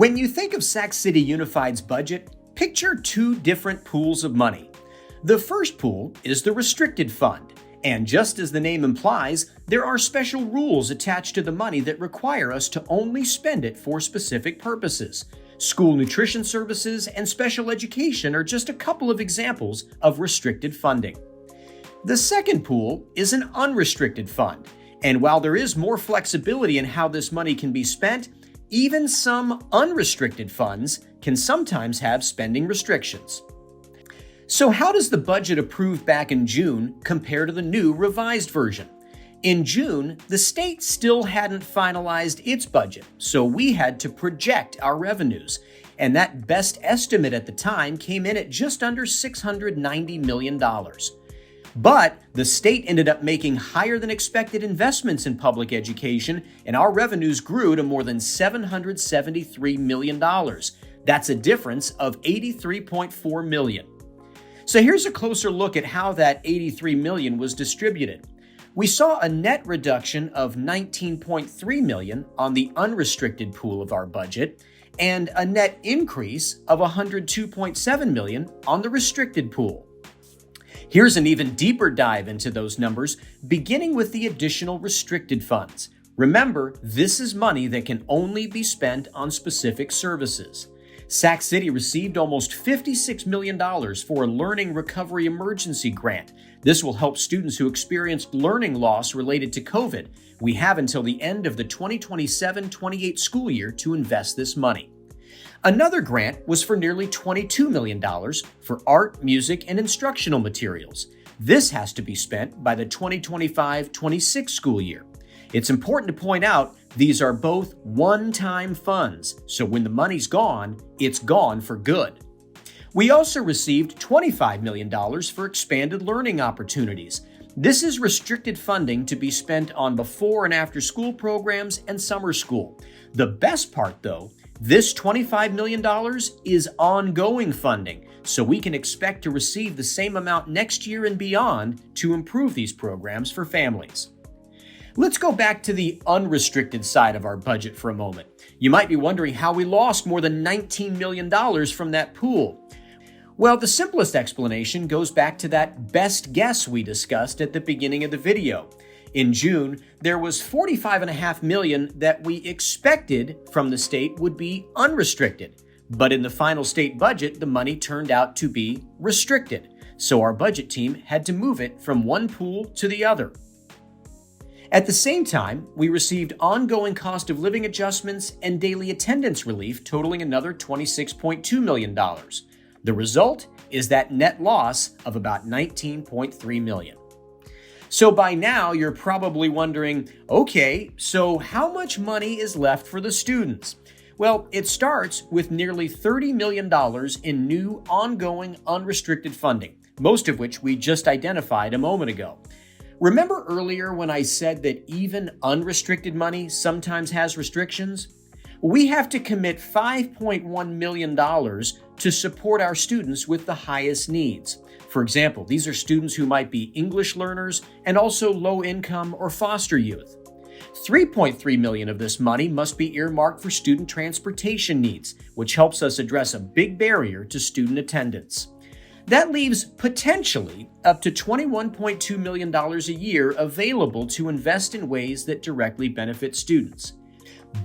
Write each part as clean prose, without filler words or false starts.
When you think of Sac City Unified's budget, picture two different pools of money. The first pool is the restricted fund, and just as the name implies, there are special rules attached to the money that require us to only spend it for specific purposes. School nutrition services and special education are just a couple of examples of restricted funding. The second pool is an unrestricted fund, and while there is more flexibility in how this money can be spent, even some unrestricted funds can sometimes have spending restrictions. So how does the budget approved back in June compare to the new revised version? In June, the state still hadn't finalized its budget, so we had to project our revenues, and that best estimate at the time came in at just under $690 million. But the state ended up making higher than expected investments in public education, and our revenues grew to more than $773 million. That's a difference of $83.4 million. So here's a closer look at how that $83 million was distributed. We saw a net reduction of $19.3 million on the unrestricted pool of our budget, and a net increase of $102.7 million on the restricted pool. Here's an even deeper dive into those numbers, beginning with the additional restricted funds. Remember, this is money that can only be spent on specific services. Sac City received almost $56 million for a Learning Recovery Emergency Grant. This will help students who experienced learning loss related to COVID. We have until the end of the 2027-28 school year to invest this money. Another grant was for nearly $22 million for art, music, and instructional materials. This has to be spent by the 2025-26 school year. It's important to point out these are both one-time funds, so when the money's gone, it's gone for good. We also received $25 million for expanded learning opportunities. This is restricted funding to be spent on before and after school programs and summer school. The best part, though, this $25 million is ongoing funding, so we can expect to receive the same amount next year and beyond to improve these programs for families. Let's go back to the unrestricted side of our budget for a moment. You might be wondering how we lost more than $19 million from that pool. Well, the simplest explanation goes back to that best guess we discussed at the beginning of the video. In June, there was $45.5 million that we expected from the state would be unrestricted. But in the final state budget, the money turned out to be restricted. So our budget team had to move it from one pool to the other. At the same time, we received ongoing cost of living adjustments and daily attendance relief totaling another $26.2 million. The result is that net loss of about $19.3 million. So by now, you're probably wondering, okay, so how much money is left for the students? Well, it starts with nearly $30 million in new ongoing unrestricted funding, most of which we just identified a moment ago. Remember earlier when I said that even unrestricted money sometimes has restrictions? We have to commit $5.1 million to support our students with the highest needs. For example, these are students who might be English learners and also low-income or foster youth. $3.3 million of this money must be earmarked for student transportation needs, which helps us address a big barrier to student attendance. That leaves potentially up to $21.2 million a year available to invest in ways that directly benefit students.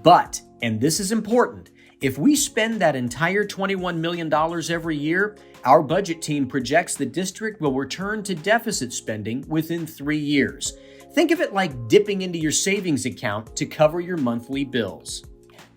But, and this is important, if we spend that entire $21 million every year, our budget team projects the district will return to deficit spending within 3 years. Think of it like dipping into your savings account to cover your monthly bills.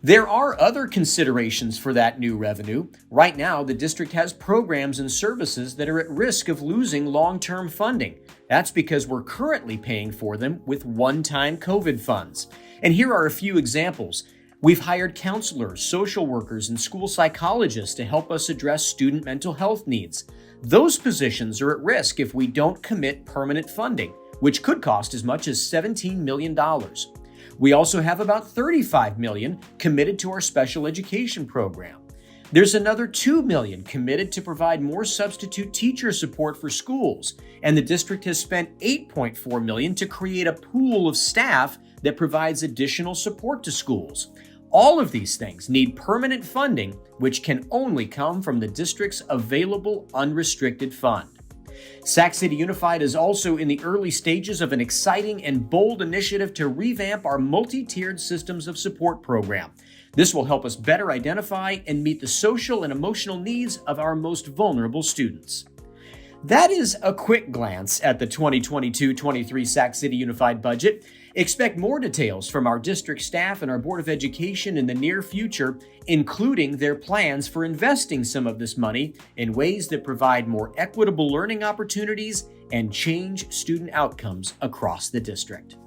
There are other considerations for that new revenue. Right now, the district has programs and services that are at risk of losing long-term funding. That's because we're currently paying for them with one-time COVID funds. And here are a few examples. We've hired counselors, social workers, and school psychologists to help us address student mental health needs. Those positions are at risk if we don't commit permanent funding, which could cost as much as $17 million. We also have about $35 million committed to our special education program. There's another $2 million committed to provide more substitute teacher support for schools, and the district has spent $8.4 million to create a pool of staff that provides additional support to schools. All of these things need permanent funding, which can only come from the district's available unrestricted fund. Sac City Unified is also in the early stages of an exciting and bold initiative to revamp our multi-tiered systems of support program. This will help us better identify and meet the social and emotional needs of our most vulnerable students. That is a quick glance at the 2022-23 Sac City Unified budget. Expect more details from our district staff and our Board of Education in the near future, including their plans for investing some of this money in ways that provide more equitable learning opportunities and change student outcomes across the district.